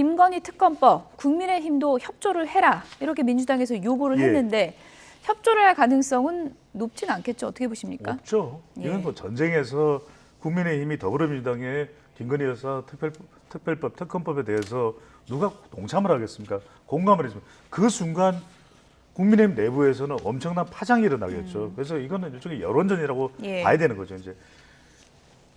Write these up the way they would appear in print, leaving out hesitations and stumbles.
김건희 특검법, 국민의힘도 협조를 해라 이렇게 민주당에서 요구를 예. 했는데 협조를 할 가능성은 높진 않겠죠. 어떻게 보십니까? 없죠. 예. 이건 뭐 전쟁에서 국민의힘이 더불어민주당의 김건희 여사 특별법, 특검법에 대해서 누가 동참을 하겠습니까? 공감을 했습니다. 그 순간 국민의힘 내부에서는 엄청난 파장이 일어나겠죠. 그래서 이거는 일종의 여론전이라고 예. 봐야 되는 거죠. 이제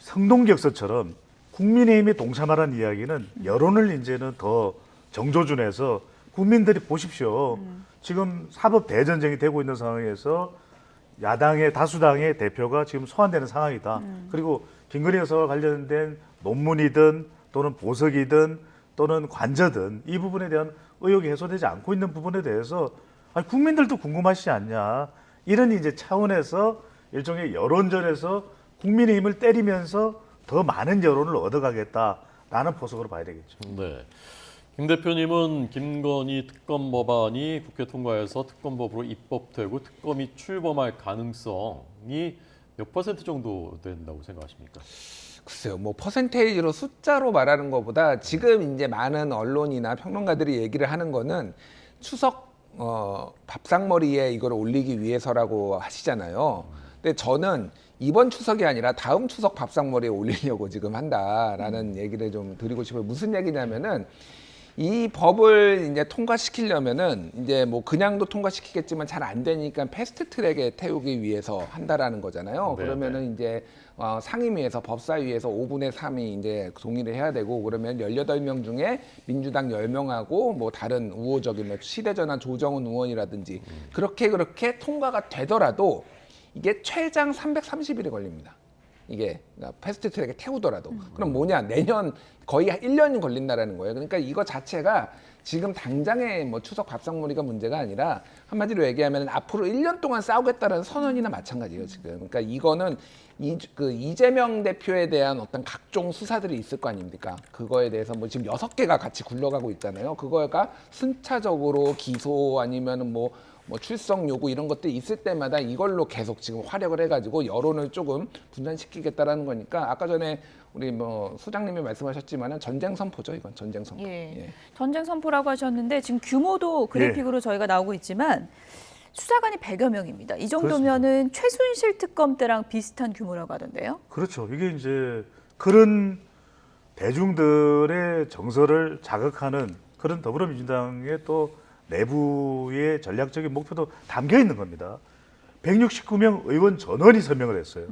성동격서처럼 국민의힘이 동참하라는 이야기는 여론을 이제는 더 정조준해서 국민들이 보십시오. 지금 사법 대전쟁이 되고 있는 상황에서 야당의 다수당의 대표가 지금 소환되는 상황이다. 그리고 김건희 여사와 관련된 논문이든 또는 보석이든 또는 관저든 이 부분에 대한 의혹이 해소되지 않고 있는 부분에 대해서 아니, 국민들도 궁금하시지 않냐. 이런 이제 차원에서 일종의 여론전에서 국민의힘을 때리면서 더 많은 여론을 얻어가겠다라는 포석으로 봐야 되겠죠. 네. 김 대표님은 김건희 특검 법안이 국회 통과해서 특검법으로 입법되고 특검이 출범할 가능성이 몇 % 정도 된다고 생각하십니까? 글쎄요, 뭐 퍼센테이지로 숫자로 말하는 것보다 지금 이제 많은 언론이나 평론가들이 얘기를 하는 거는 추석 밥상머리에 이걸 올리기 위해서라고 하시잖아요. 근데 저는 이번 추석이 아니라 다음 추석 밥상머리에 올리려고 지금 한다라는 얘기를 좀 드리고 싶어요. 무슨 얘기냐면은 이 법을 이제 통과시키려면은 이제 뭐 그냥도 통과시키겠지만 잘 안 되니까 패스트트랙에 태우기 위해서 한다라는 거잖아요. 네, 그러면은 이제 상임위에서 법사위에서 5분의 3이 이제 동의를 해야 되고 그러면 18명 중에 민주당 10명하고 뭐 다른 우호적인 뭐 시대전환 조정훈 의원이라든지 그렇게 통과가 되더라도 이게 최장 330일이 걸립니다. 이게 패스트트랙에 태우더라도 그럼 뭐냐 내년 거의 1년이 걸린다라는 거예요. 그러니까 이거 자체가 지금 당장의 뭐 추석 밥상머리가 문제가 아니라 한마디로 얘기하면 앞으로 1년 동안 싸우겠다라는 선언이나 마찬가지예요 지금. 그러니까 이거는 이재명 대표에 대한 어떤 각종 수사들이 있을 거 아닙니까? 그거에 대해서 뭐 지금 6개가 같이 굴러가고 있잖아요. 그거가 순차적으로 기소 아니면은 뭐 출석 요구 이런 것들이 있을 때마다 이걸로 계속 지금 활약을 해가지고 여론을 조금 분산시키겠다라는 거니까 아까 전에 우리 뭐 소장님이 말씀하셨지만은 전쟁 선포죠 이건 전쟁 선포. 예. 예. 전쟁 선포라고 하셨는데 지금 규모도 그래픽으로 저희가 나오고 있지만 수사관이 100여 명입니다. 이 정도면은 최순실 특검 때랑 비슷한 규모라고 하던데요. 그렇죠. 이게 이제 그런 대중들의 정서를 자극하는 그런 더불어민주당의 또 내부의 전략적인 목표도 담겨 있는 겁니다. 169명 의원 전원이 서명을 했어요.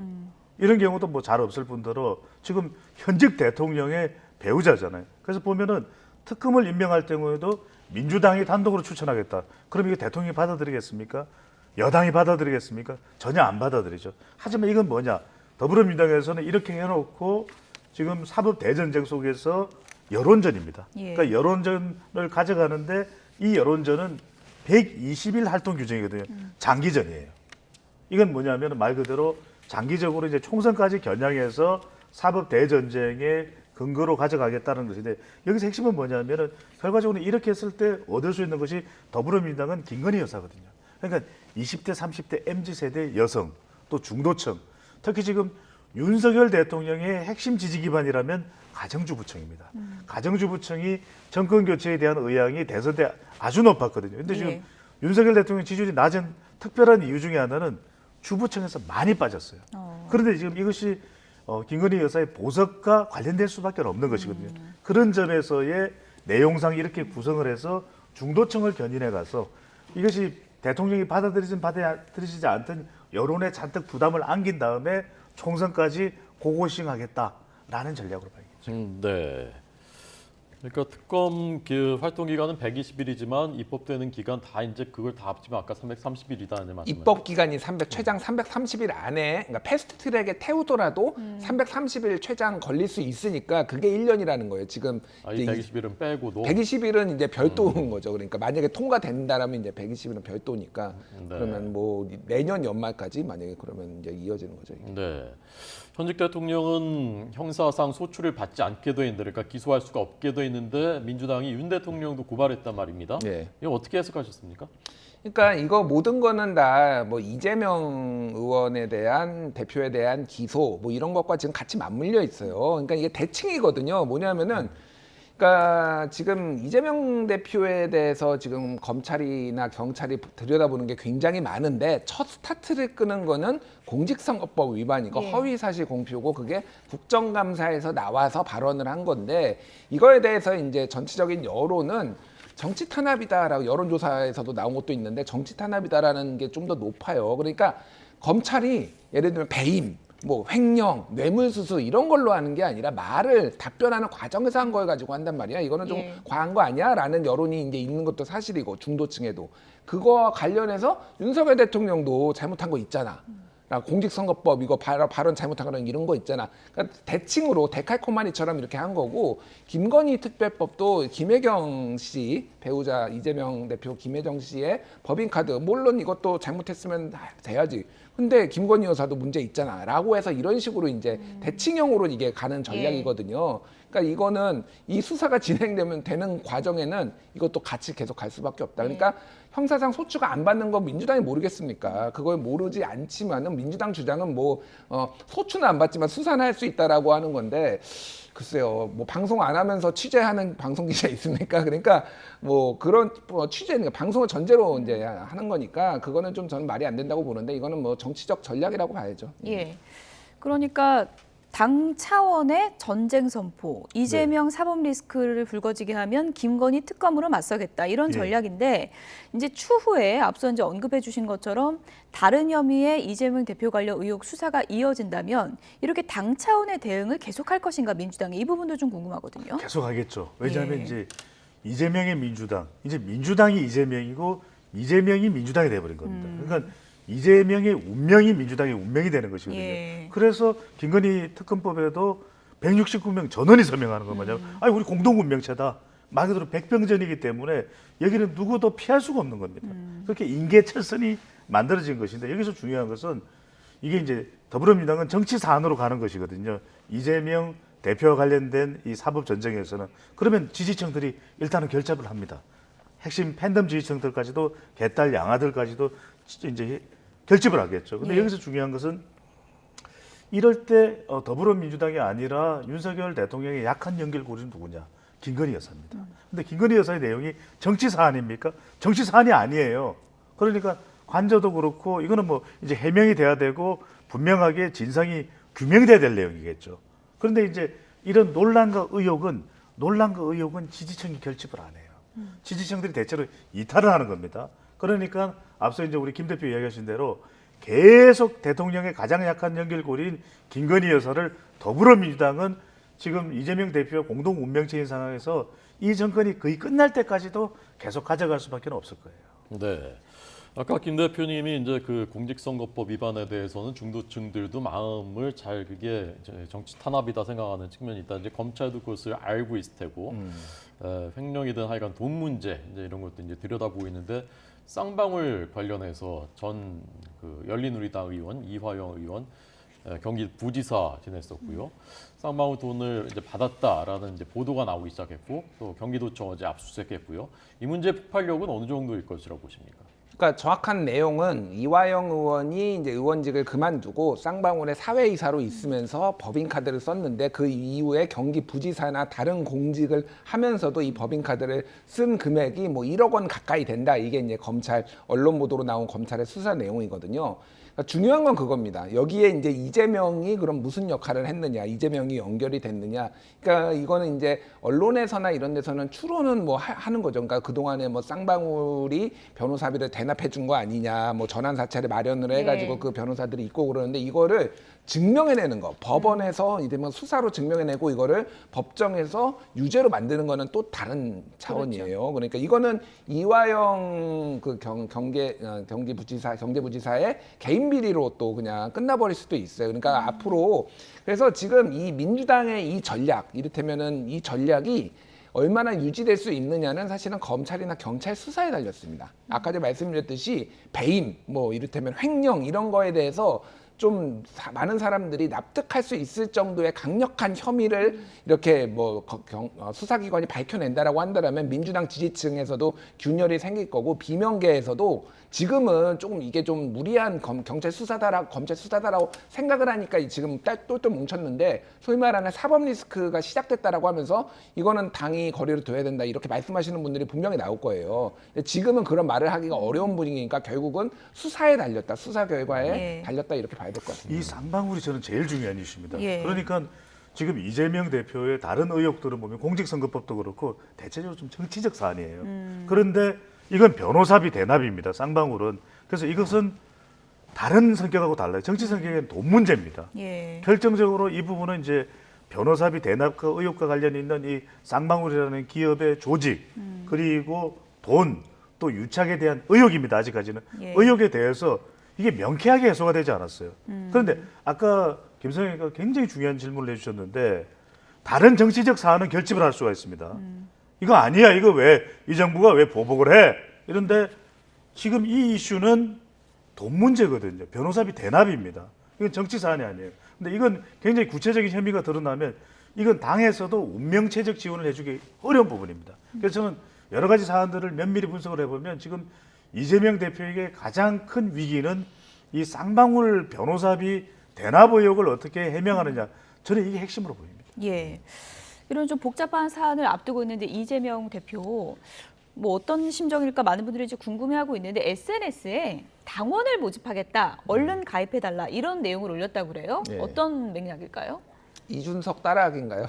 이런 경우도 뭐 잘 없을 뿐더러 지금 현직 대통령의 배우자잖아요. 그래서 보면은 특검을 임명할 경우에도 민주당이 단독으로 추천하겠다. 그럼 이게 대통령이 받아들이겠습니까? 여당이 받아들이겠습니까? 전혀 안 받아들이죠. 하지만 이건 뭐냐? 더불어민주당에서는 이렇게 해놓고 지금 사법 대전쟁 속에서 여론전입니다. 예. 그러니까 여론전을 가져가는데 이 여론전은 120일 활동 규정이거든요. 장기전이에요. 이건 뭐냐면 말 그대로 장기적으로 이제 총선까지 겨냥해서 사법 대전쟁의 근거로 가져가겠다는 것인데 여기서 핵심은 뭐냐면은 결과적으로 이렇게 했을 때 얻을 수 있는 것이 더불어민주당은 김건희 여사거든요. 그러니까 20대, 30대 MZ 세대 여성 또 중도층 특히 지금 윤석열 대통령의 핵심 지지 기반이라면 가정주부층입니다. 가정주부층이 정권 교체에 대한 의향이 대선 때 아주 높았거든요. 근데 지금 예. 윤석열 대통령 지지율이 낮은 특별한 이유 중에 하나는 주부층에서 많이 빠졌어요. 그런데 지금 이것이 김건희 여사의 보석과 관련될 수밖에 없는 것이거든요. 그런 점에서의 내용상 이렇게 구성을 해서 중도층을 견인해 가서 이것이 대통령이 받아들이지 않던 여론에 잔뜩 부담을 안긴 다음에 총선까지 고고싱하겠다라는 전략으로 봐야겠죠. 네. 그러니까 특검 활동 기간은 120일이지만 입법되는 기간 다 이제 그걸 다 합치면 아까 330일이다는 말씀. 입법 기간이 최장 330일 안에 그러니까 패스트트랙에 태우더라도 330일 최장 걸릴 수 있으니까 그게 1년이라는 거예요. 지금 이 120일은 빼고도 120일은 이제 별도인 거죠. 그러니까 만약에 통과된다라면 이제 120일은 별도니까 네. 그러면 뭐 내년 연말까지 만약에 그러면 이제 이어지는 거죠. 이게. 네. 현직 대통령은 형사상 소출을 받지 않게 돼 있는데 그러니까 기소할 수가 없게 돼 있는데 민주당이 윤 대통령도 고발했단 말입니다. 네. 이거 어떻게 해석하셨습니까? 그러니까 이거 모든 거는 다 뭐 이재명 의원에 대한 대표에 대한 기소 뭐 이런 것과 지금 같이 맞물려 있어요. 그러니까 이게 대칭이거든요. 뭐냐면은 그러니까 지금 이재명 대표에 대해서 지금 검찰이나 경찰이 들여다보는 게 굉장히 많은데 첫 스타트를 끄는 거는 공직선거법 위반이고 예. 허위사실 공표고 그게 국정감사에서 나와서 발언을 한 건데 이거에 대해서 이제 전체적인 여론은 정치 탄압이다라고 여론조사에서도 나온 것도 있는데 정치 탄압이다라는 게 좀 더 높아요. 그러니까 검찰이 예를 들면 배임, 뭐 횡령, 뇌물수수 이런 걸로 하는 게 아니라 말을 답변하는 과정에서 한 걸 가지고 한단 말이야. 이거는 좀 예. 과한 거 아니야?라는 여론이 이제 있는 것도 사실이고 중도층에도 그거와 관련해서 윤석열 대통령도 잘못한 거 있잖아. 공직선거법 이거 발언 잘못한 거는 이런 거 있잖아. 그러니까 대칭으로 데칼코마니처럼 이렇게 한 거고 김건희 특별법도 김혜경 씨 배우자 이재명 대표 김혜경 씨의 법인카드 물론 이것도 잘못했으면 돼야지. 근데 김건희 여사도 문제 있잖아라고 해서 이런 식으로 이제 대칭형으로 이게 가는 전략이거든요. 그러니까 이거는 이 수사가 진행되면 되는 과정에는 이것도 같이 계속 갈 수밖에 없다. 그러니까 형사상 소추가 안 받는 건 민주당이 모르겠습니까? 그걸 모르지 않지만은 민주당 주장은 뭐 소추는 안 받지만 수사는 할 수 있다라고 하는 건데 글쎄요, 뭐 방송 안 하면서 취재하는 방송 기자 있습니까? 그러니까 뭐 그런 취재는 방송을 전제로 이제 하는 거니까 그거는 좀 저는 말이 안 된다고 보는데 이거는 뭐 정치적 전략이라고 봐야죠. 예. 그러니까 당 차원의 전쟁 선포, 이재명 사법 리스크를 불거지게 하면 김건희 특검으로 맞서겠다 이런 예. 전략인데 이제 추후에 앞서 이제 언급해 주신 것처럼 다른 혐의의 이재명 대표 관련 의혹 수사가 이어진다면 이렇게 당 차원의 대응을 계속할 것인가 민주당이 이 부분도 좀 궁금하거든요. 계속 하겠죠. 왜냐하면 예. 이제 이재명의 민주당, 이제 민주당이 이재명이고 이재명이 민주당이 돼버린 겁니다. 그러니까 이재명의 운명이 민주당의 운명이 되는 것이거든요. 예. 그래서 김건희 특검법에도 169명 전원이 서명하는 건 뭐냐면 아니 우리 공동 운명체다. 말 그대로 백병전이기 때문에 여기는 누구도 피할 수가 없는 겁니다. 그렇게 인계철선이 만들어진 것인데 여기서 중요한 것은 이게 이제 더불어민주당은 정치 사안으로 가는 것이거든요. 이재명 대표와 관련된 이 사법 전쟁에서는 그러면 지지층들이 일단은 결집을 합니다. 핵심 팬덤 지지층들까지도 개딸 양아들까지도 이제 결집을 하겠죠. 근데 예. 여기서 중요한 것은 이럴 때 더불어민주당이 아니라 윤석열 대통령의 약한 연결고리는 누구냐? 김건희 여사입니다. 근데 김건희 여사의 내용이 정치 사안입니까? 정치 사안이 아니에요. 그러니까 관저도 그렇고 이거는 뭐 이제 해명이 돼야 되고 분명하게 진상이 규명돼야 될 내용이겠죠. 그런데 이제 이런 논란과 의혹은 지지층이 결집을 안 해요. 지지층들이 대체로 이탈을 하는 겁니다. 그러니까 앞서 이제 우리 김 대표 이야기하신 대로 계속 대통령의 가장 약한 연결고리인 김건희 여사를 더불어민주당은 지금 이재명 대표와 공동 운명체인 상황에서 이 정권이 거의 끝날 때까지도 계속 가져갈 수밖에 없을 거예요. 네. 아까 김 대표님이 이제 그 공직선거법 위반에 대해서는 중도층들도 마음을 잘 그게 정치 탄압이다 생각하는 측면이 있다. 이제 검찰도 그것을 알고 있을 테고 횡령이든 하여간 돈 문제 이제 이런 것도 이제 들여다보고 있는데 쌍방울 관련해서 전 그 열린우리당 의원 이화영 의원 경기 부지사 지냈었고요. 쌍방울 돈을 이제 받았다라는 이제 보도가 나오기 시작했고 또 경기도청 어제 압수수색했고요. 이 문제 폭발력은 어느 정도일 것이라고 보십니까? 그러니까 정확한 내용은 이화영 의원이 이제 의원직을 그만두고 쌍방울의 사회이사로 있으면서 법인카드를 썼는데 그 이후에 경기 부지사나 다른 공직을 하면서도 이 법인카드를 쓴 금액이 뭐 1억 원 가까이 된다. 이게 이제 검찰 언론 보도로 나온 검찰의 수사 내용이거든요. 그러니까 중요한 건 그겁니다. 여기에 이제 이재명이 그럼 무슨 역할을 했느냐, 이재명이 연결이 됐느냐. 그러니까 이거는 이제 언론에서나 이런 데서는 추론은 뭐 하는 거죠. 그러니까 그동안에 뭐 쌍방울이 변호사비를 대납해 준 거 아니냐, 뭐 전환 사찰을 마련을 해가지고 네. 그 변호사들이 있고 그러는데 이거를 증명해내는 거. 법원에서 이러면 수사로 증명해내고 이거를 법정에서 유죄로 만드는 거는 또 다른 차원이에요. 그러니까 이거는 이화영 그 경제부지사의 개인 비리로 또 그냥 끝나버릴 수도 있어요. 그러니까 앞으로 그래서 지금 이 민주당의 이 전략 이를테면은 이 전략이 얼마나 유지될 수 있느냐는 사실은 검찰이나 경찰 수사에 달렸습니다. 아까 전에 말씀드렸듯이 배임, 뭐 이를테면 횡령 이런 거에 대해서 좀 많은 사람들이 납득할 수 있을 정도의 강력한 혐의를 이렇게 뭐 수사기관이 밝혀낸다라고 한다면 민주당 지지층에서도 균열이 생길 거고 비명계에서도 지금은 조금 이게 좀 무리한 검찰 수사다라고 생각을 하니까 지금 똘똘 뭉쳤는데 소위 말하는 사법 리스크가 시작됐다라고 하면서 이거는 당이 거리를 둬야 된다 이렇게 말씀하시는 분들이 분명히 나올 거예요. 근데 지금은 그런 말을 하기가 어려운 분위기니까 결국은 수사에 달렸다, 수사 결과에 예. 달렸다 이렇게 봐야 될 것 같습니다. 이 쌍방울이 저는 제일 중요한 이슈입니다. 예. 그러니까 지금 이재명 대표의 다른 의혹들을 보면 공직선거법도 그렇고 대체적으로 좀 정치적 사안이에요. 그런데 이건 변호사비 대납입니다. 쌍방울은. 그래서 이것은 다른 성격하고 달라요. 정치 성격은 돈 문제입니다. 예. 결정적으로 이 부분은 이제 변호사비 대납과 의혹과 관련이 있는 이 쌍방울이라는 기업의 조직 그리고 돈 또 유착에 대한 의혹입니다. 아직까지는 예. 의혹에 대해서 이게 명쾌하게 해소가 되지 않았어요. 그런데 아까 김성애가 굉장히 중요한 질문을 해주셨는데 다른 정치적 사안은 결집을 할 수가 있습니다. 이거 아니야. 이거 왜 이 정부가 왜 보복을 해? 이런데 지금 이 이슈는 돈 문제거든요. 변호사비 대납입니다. 이건 정치 사안이 아니에요. 근데 이건 굉장히 구체적인 혐의가 드러나면 이건 당에서도 운명체적 지원을 해주기 어려운 부분입니다. 그래서 저는 여러 가지 사안들을 면밀히 분석을 해보면 지금 이재명 대표에게 가장 큰 위기는 이 쌍방울 변호사비 대납 의혹을 어떻게 해명하느냐. 저는 이게 핵심으로 보입니다. 예. 이런 좀 복잡한 사안을 앞두고 있는데 이재명 대표 뭐 어떤 심정일까 많은 분들이 이제 궁금해하고 있는데 SNS에 당원을 모집하겠다, 얼른 가입해달라 이런 내용을 올렸다고 그래요. 예. 어떤 맥락일까요? 이준석 따라하기인가요?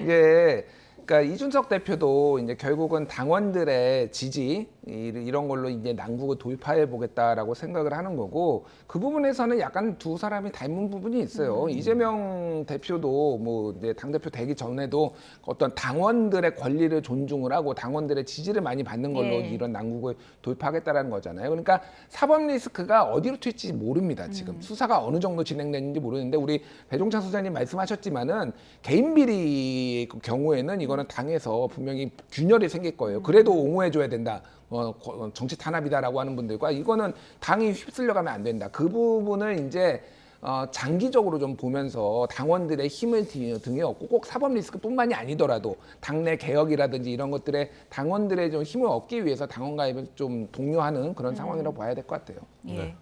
이게 그러니까 이준석 대표도 이제 결국은 당원들의 지지 이런 걸로 이제 난국을 돌파해 보겠다라고 생각을 하는 거고 그 부분에서는 약간 두 사람이 닮은 부분이 있어요. 이재명 대표도 뭐 이제 당 대표 되기 전에도 어떤 당원들의 권리를 존중을 하고 당원들의 지지를 많이 받는 걸로 예. 이런 난국을 돌파하겠다라는 거잖아요. 그러니까 사법 리스크가 어디로 튈지 모릅니다. 지금 수사가 어느 정도 진행되는지 모르는데 우리 배종찬 소장님 말씀하셨지만은 개인 비리 경우에는 이거는 당에서 분명히 균열이 생길 거예요. 그래도 옹호해줘야 된다. 정치 탄압이다라고 하는 분들과 이거는 당이 휩쓸려가면 안 된다. 그 부분을 이제 장기적으로 좀 보면서 당원들의 힘을 등에 얻고 꼭 사법 리스크뿐만이 아니더라도 당내 개혁이라든지 이런 것들에 당원들의 좀 힘을 얻기 위해서 당원 가입을 좀 독려하는 그런 상황이라고 봐야 될 것 같아요. 예. 네.